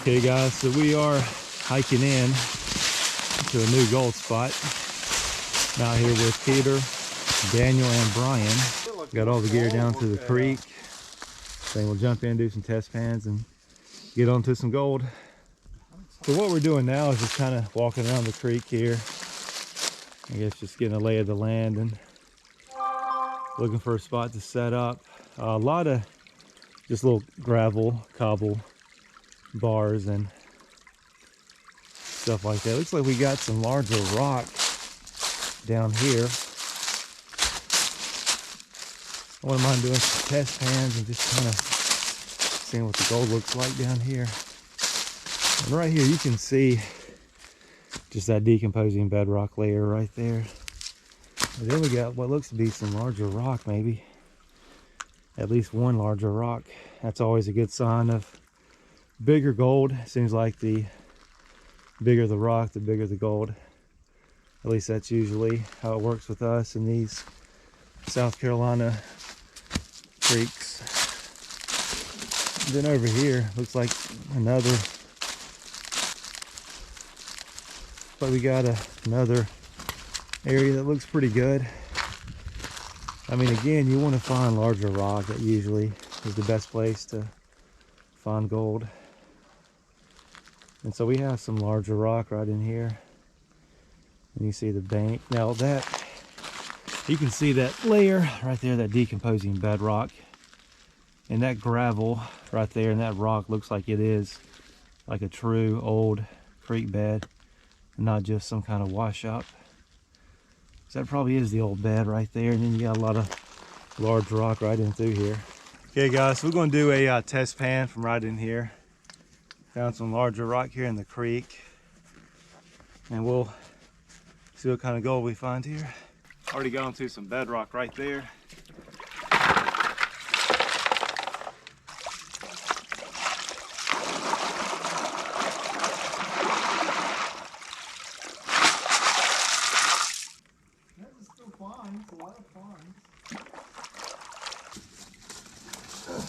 Okay guys, so we are hiking in to a new gold spot. I'm out here with Peter, Daniel, and Brian. Got all the gear down to the creek. Then we'll jump in, do some test pans, and get onto some gold. So what we're doing now is just kind of walking around the creek here. I guess just getting a lay of the land and looking for a spot to set up. A lot of just little gravel, cobble bars and stuff like that. Looks like we got some larger rock down here. I wouldn't mind doing some test pans and just kind of seeing what the gold looks like down here. And right here you can see just that decomposing bedrock layer right there. And then we got what looks to be some larger rock, maybe at least one larger rock. That's always a good sign of bigger gold. Seems like the bigger the rock, the bigger the gold. At least that's usually how it works with us in these South Carolina creeks. And then over here looks like another, but we got another area that looks pretty good. I mean, again, you want to find larger rock. That usually is the best place to find gold. And so we have some larger rock right in here. And you see the bank. Now that, you can see that layer right there, that decomposing bedrock. And that gravel right there and that rock looks like it is like a true old creek bed, and not just some kind of wash up. So that probably is the old bed right there. And then you got a lot of large rock right in through here. Okay guys, so we're going to do a test pan from right in here. Found some larger rock here in the creek, and we'll see what kind of gold we find here. Already gone to some bedrock right there. This is still fine. It's a lot of fun.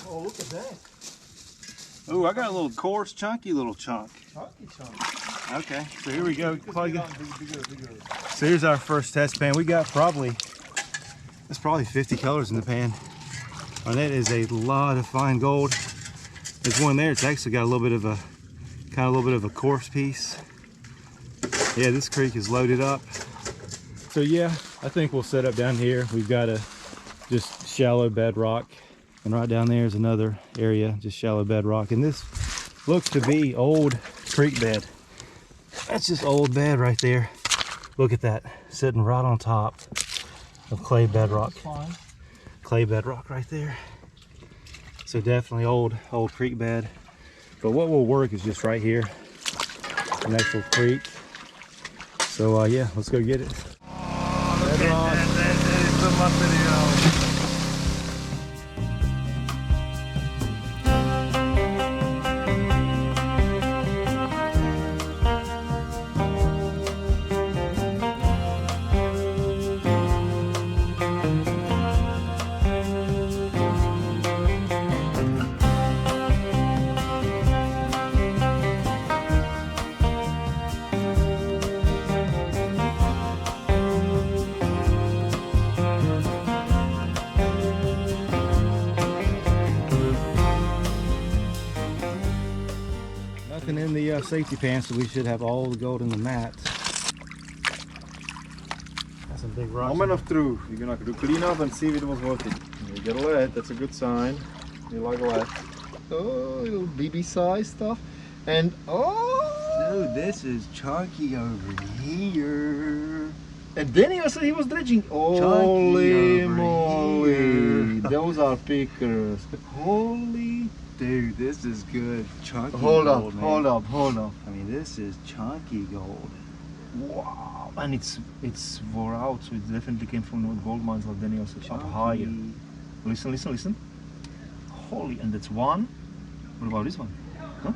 Oh, look at that. Oh, I got a little coarse, chunky little chunk. Chunky chunk. Okay, so here we go. Bigger. So here's our first test pan. We got probably 50 colors in the pan. And that is a lot of fine gold. There's one there. It's actually got a little bit of a coarse piece. Yeah, this creek is loaded up. So yeah, I think we'll set up down here. We've got a just shallow bedrock. And right down there is another area, just shallow bedrock. And this looks to be old creek bed. That's just old bed right there. Look at that, sitting right on top of clay bedrock. Clay bedrock right there. So definitely old creek bed. But what will work is just right here, an actual creek. So yeah, let's go get it. Oh, bedrock. That is so much video. Nothing in the safety pan, so we should have all the gold in the mat. That's some big rocks. Moment of truth. You're gonna do clean up and see if it was worth it. You get a lead, that's a good sign. You like lead. Oh, little BB size stuff. And oh, Dude, this is chunky over here. and then he was dredging. Holy over moly! here. Those are pickers. Holy dude, this is good. Chunky Hold gold, up, man. hold up. I mean, this is chunky gold. Wow, and it's wore out, so it definitely came from North gold mines like Daniel said, up higher. Listen. Holy, and that's one. What about this one? Huh?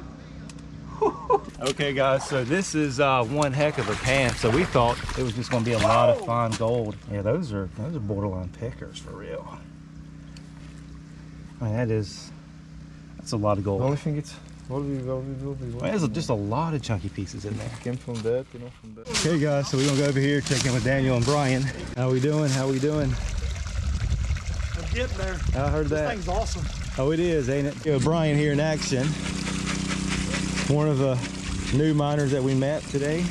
Okay guys, so this is one heck of a pan. So we thought it was just gonna be a lot of fine gold. Yeah, those are borderline pickers for real. I mean, that's a lot of gold. The only thing it's There's just a lot of chunky pieces in there. Came from that, you know, from that. Okay guys, so we're gonna go over here, check in with Daniel and Brian. How we doing? How we doing? I'm getting there. I heard that. This thing's awesome. Oh, it is, ain't it? Brian here in action. One of the new miners that we met today.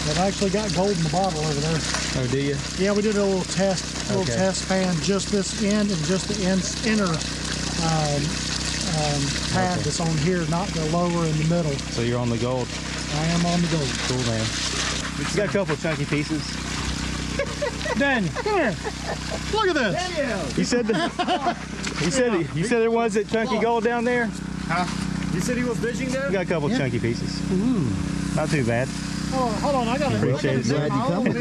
I've actually got gold in the bottle over there. Oh, do you? Yeah, we did a little test pan, just this end and just the inner pad that's on here, not the lower in the middle. So you're on the gold. I am on the gold. Cool, man. You got a couple of chunky pieces. Daniel, come here. Look at this. Daniel. You said you said there was that chunky gold down there? Huh? You said he was fishing there? You got a couple of chunky pieces. Ooh. Not too bad. Hold on, I got it. Appreciate it. Glad you come with me.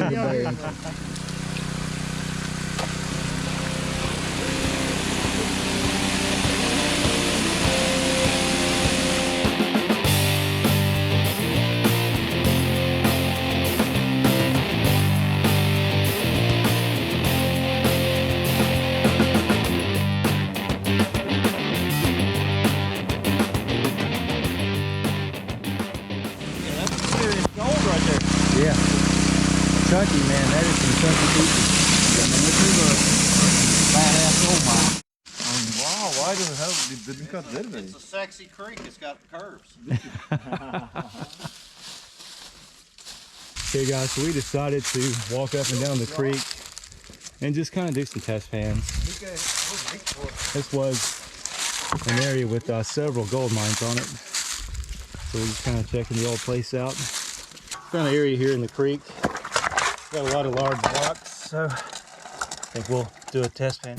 Yeah. Chunky, man. That is some chunky pieces. Wow, why does it have, it didn't cut that way? It's a sexy creek, it's got curves. Okay guys, so we decided to walk up and down the creek and just kind of do some test pans. This was an area with several gold mines on it. So we're just kind of checking the old place out. Found an area here in the creek. Got a lot of large rocks, so I think we'll do a test pan.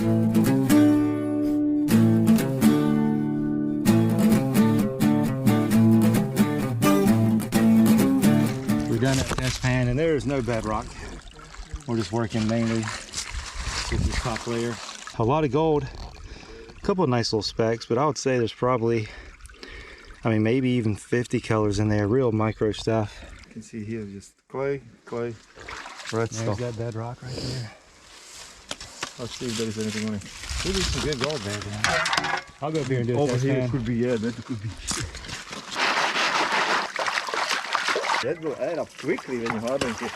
We've done that test pan and there's no bedrock. We're just working mainly with this top layer. A lot of gold, a couple of nice little specks, but I would say there's probably, I mean, maybe even 50 colors in there, real micro stuff. You can see here just clay, red There's stuff. that bedrock right there. I'll see if there is anything on it. There's some good gold there, man. I'll go up here and do a Over test here pan. it could be, yeah, that could be. That will add up quickly when you harden it.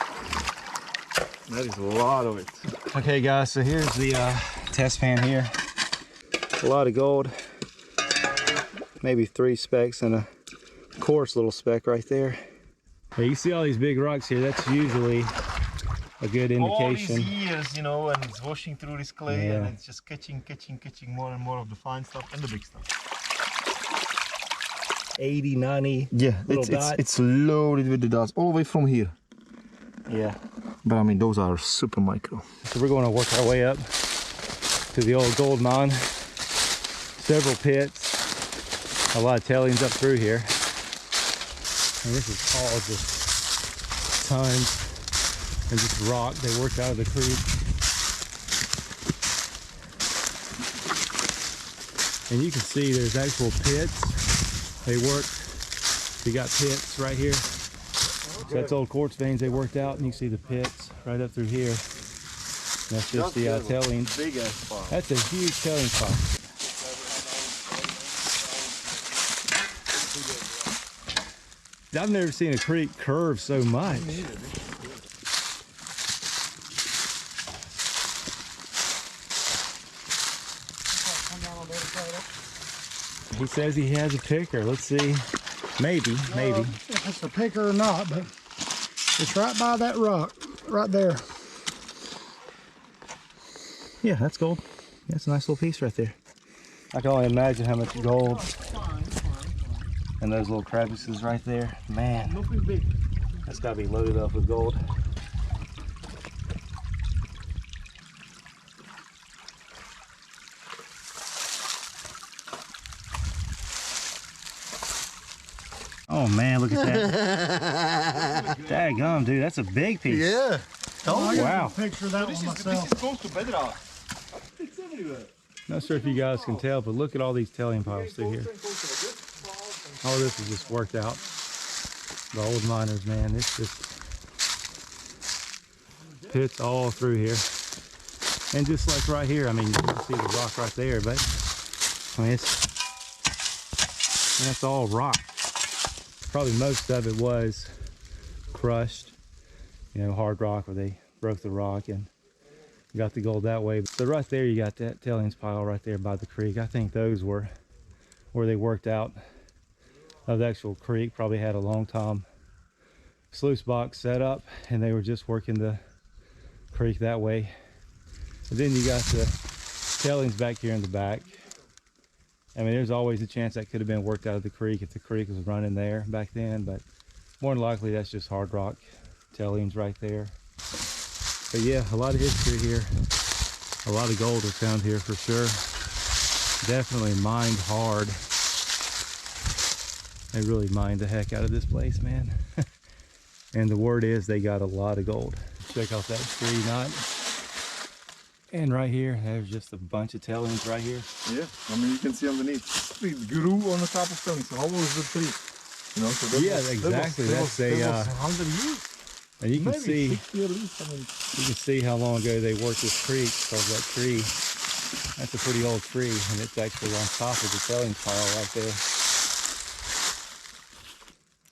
That is a lot of it. Okay guys, so here's the test pan here. A lot of gold. Maybe 3 specks and a coarse little speck right there. Hey, you see all these big rocks here, that's usually a good All these indication. years, you know, and it's washing through this clay, Yeah. and it's just catching more and more of the fine stuff and the big stuff. 80, 90 Yeah, little dots. it's loaded with the dots all the way from here. Yeah. But I mean, those are super micro. So we're going to work our way up to the old gold mine. Several pits, a lot of tailings up through here. And this is all just tons and just rock they worked out of the creek. And you can see there's actual pits. They worked, you got pits right here. So that's old quartz veins they worked out, and you can see the pits right up through here. And that's just the tailings. Big ass spot. That's a huge tailing spot. I've never seen a creek curve so much. He says he has a picker. Let's see. Maybe. If it's a picker or not, but it's right by that rock, right there. Yeah, that's gold. That's a nice little piece right there. I can only imagine how much gold and those little crevices right there. Man, Nothing big. that's got to be loaded up with gold. Oh man, look at that. Daggum, dude, that's a big piece. Yeah. I got Wow. a picture of that one myself. close to bedrock. It's everywhere. Not sure if you guys can tell, but look at all these tailing piles through here. All this was just worked out. The old miners, man, it's just pits all through here. And just like right here, I mean, you can see the rock right there, but I mean, that's all rock. Probably most of it was crushed, you know, hard rock, where they broke the rock and got the gold that way. So right there, you got that tailings pile right there by the creek. I think those were where they worked out of the actual creek. Probably had a long time sluice box set up, and they were just working the creek that way. And then you got the tailings back here in the back. I mean, there's always a chance that could have been worked out of the creek if the creek was running there back then, but more than likely that's just hard rock tailings right there. But yeah, a lot of history here. A lot of gold was found here for sure. Definitely mined hard. They really mined the heck out of this place, man. And the word is they got a lot of gold. Check out that tree knot. And right here, there's just a bunch of tailings right here. Yeah, I mean, you can see underneath. It grew on the top of tailings. So how old was the tree? You know, so that Yeah, exactly. That's a 100 years. and you can Maybe see 60 at least. I mean, you can see how long ago they worked this creek, because that tree, that's a pretty old tree, and it's actually on top of the tailings pile right there.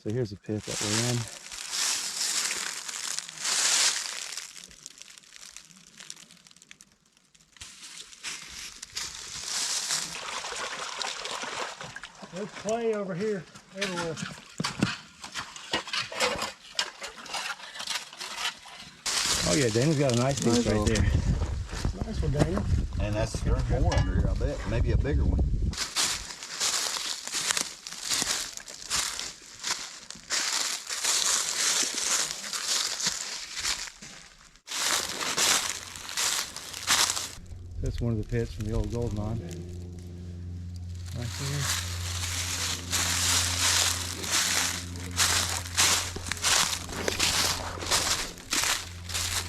So here's a pit that we're in. There's clay over here, everywhere. Oh yeah, Daniel's got a nice piece right there. Nice one, Daniel. And there's more under here, I bet. Maybe a bigger one. That's one of the pits from the old gold mine. Right there.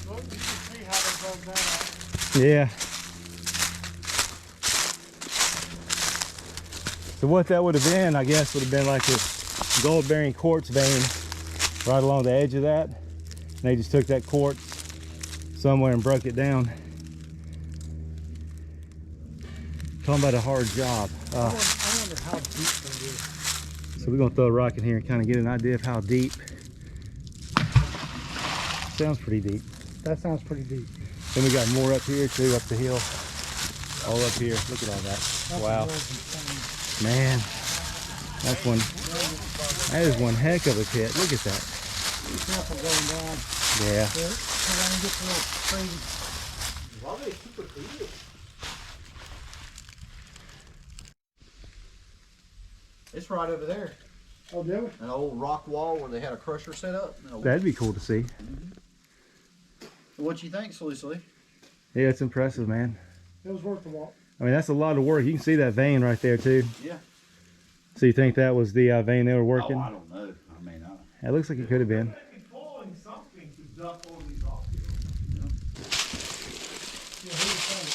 Look, you can see how they broke down. Yeah. So what that would have been, I guess, would have been like this gold-bearing quartz vein right along the edge of that. And they just took that quartz somewhere and broke it down. Talking about a hard job. I wonder how deep that is. So we're gonna throw a rock in here and kind of get an idea of how deep. Sounds pretty deep. That sounds pretty deep. Then we got more up here too, up the hill. All up here. Look at all that. That's Wow. insane. Man, that's one. That is one heck of a pit. Look at that. Be careful going down. Yeah. There, so when it gets a little crazy. It's right over there. Oh, do we? An old rock wall where they had a crusher set up. That'd be cool to see. What you think, Slicey? Yeah, it's impressive, man. It was worth the walk. I mean, that's a lot of work. You can see that vein right there too. Yeah. So you think that was the vein they were working? Oh, I don't know. I mean, It looks like it could have been. Pulling something to duck all these off. Yeah, who would think?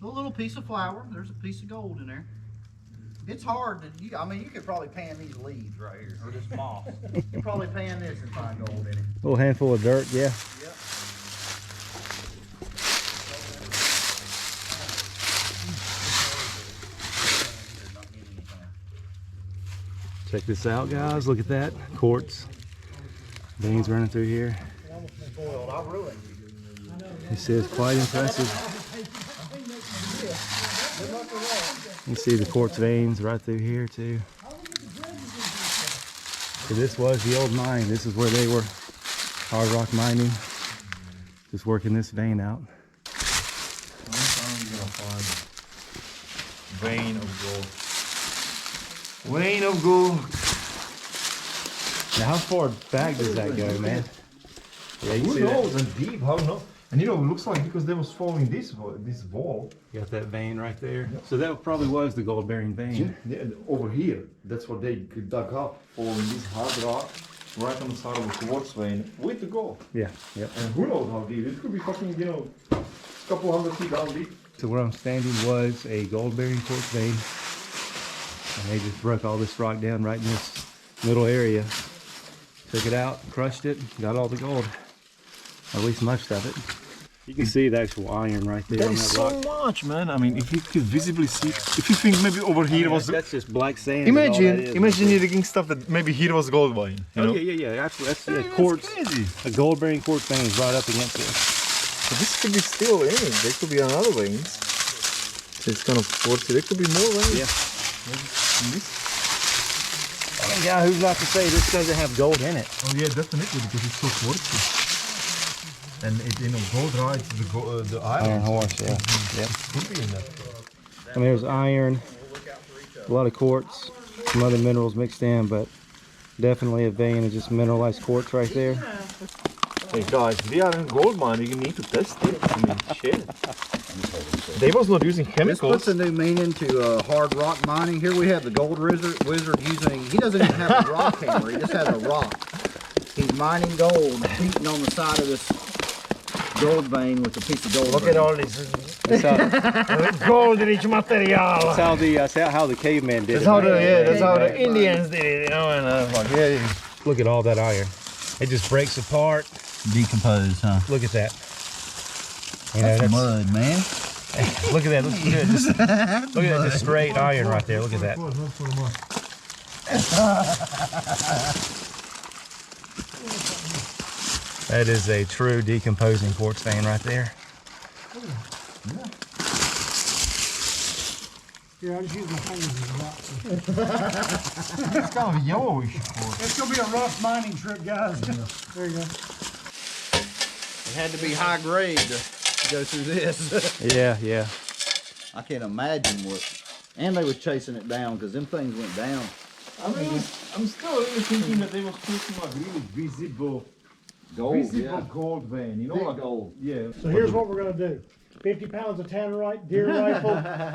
a little piece of flour. There's a piece of gold in there. It's hard to, I mean, you could probably pan these leaves right here, or this moss. You could probably pan this and find gold in it. A little handful of dirt, yeah. Yep. Check this out, guys. Look at that. Quartz. Veins running through here. You see, it's quite impressive. You see the quartz veins right through here too. So this was the old mine. This is where they were hard rock mining. Just working this vein out. I'm gonna find vein of gold. Vein of gold. Now how far back does that go, man? Yeah, you Who see knows? that? And deep, how no? And you know, it looks like because they was following this wall. You got that vein right there. So that probably was the gold bearing vein. Yeah, over here. That's what they dug up, following this hard rock. right on the side of the quartz vein with the gold. Yeah, yep. And who knows how deep? It could be fucking, you know, a couple hundred feet down deep. So where I'm standing was a gold-bearing quartz vein, and they just broke all this rock down right in this middle area. Took it out, crushed it, got all the gold, or at least most of it. You can see the actual iron right there on that rock. Much, man. I mean, if you could visibly see, if you think maybe over here was. That's just black sand. is all that is. Imagine you digging stuff that maybe here was gold vein. You know? Yeah, absolutely. That's quartz. Crazy. A gold-bearing quartz vein is right up against it. But this could be still in. There could be another veins. So it's kind of quartzy. There could be more veins. Yeah. Yeah, who's not to say this doesn't have gold in it? Oh yeah, definitely, because it's so quartzy. And it, you know, gold rides the iron. Iron horse, yeah. Yep. Could be in that. And there's iron, a lot of quartz, some other minerals mixed in, but definitely a vein of just mineralized quartz right there. Hey guys, we are in gold mine. You need to test it. I mean, shit. They was not using This chemicals. puts a new meaning to hard rock mining. Here we have the gold wizard using, he doesn't even have a rock hammer, he just has a rock. He's mining gold, beating on the side of this gold vein with a piece of gold. Look at all this. That's Gold rich material. how the caveman did That's it. how right? that's how the Indians did it, you know, and like, yeah. Look at all that iron. It just breaks apart. Decompose, huh? Look at that. You know, That's mud, man. look at that. Look at that. Just straight iron right there. Look at that. That is a true decomposing quartz vein right there. Yeah, I just use my fingers as a rock. It's kind of yellowish. It's gonna be a rough mining trip, guys. There you go. It had to be high grade to go through this. Yeah. I can't imagine what. And they was chasing it down because them things went down. I mean, I'm still really thinking that they was putting like really visible gold vein, you know, Big like gold. Yeah. So here's what we're gonna do. 50 pounds of tannerite, deer rifle.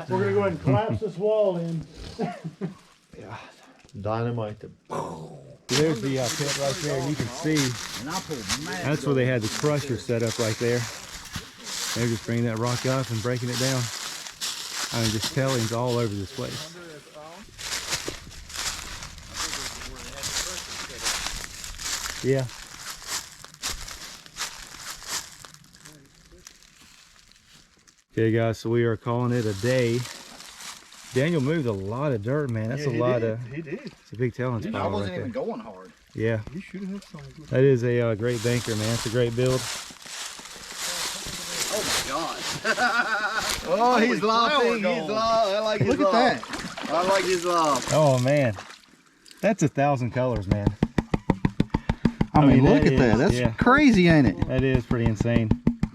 We're gonna go ahead and collapse this wall in. Dynamite. There's the pit right there. You can see And I pulled mad that's where they had the crusher set up right there. They're just bringing that rock up and breaking it down. I mean, just tailings all over this place. Yeah. Okay, guys, so we are calling it a day. Daniel moved a lot of dirt, man. That's a lot of. He did. It's a big tailings I pile wasn't right even there. going hard. Yeah, He should have some good. that is a great banker, man. It's a great build. Oh my God. Oh, he's laughing. laughing. He's laughing. I like his Look at laugh. I like his laugh. Oh man, that's 1,000 colors, man. I mean, that look at that. is- That's yeah. crazy, ain't it? That is pretty insane.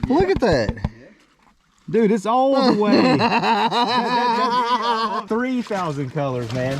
Look at that. Dude, it's all the way. 3,000 colors, man.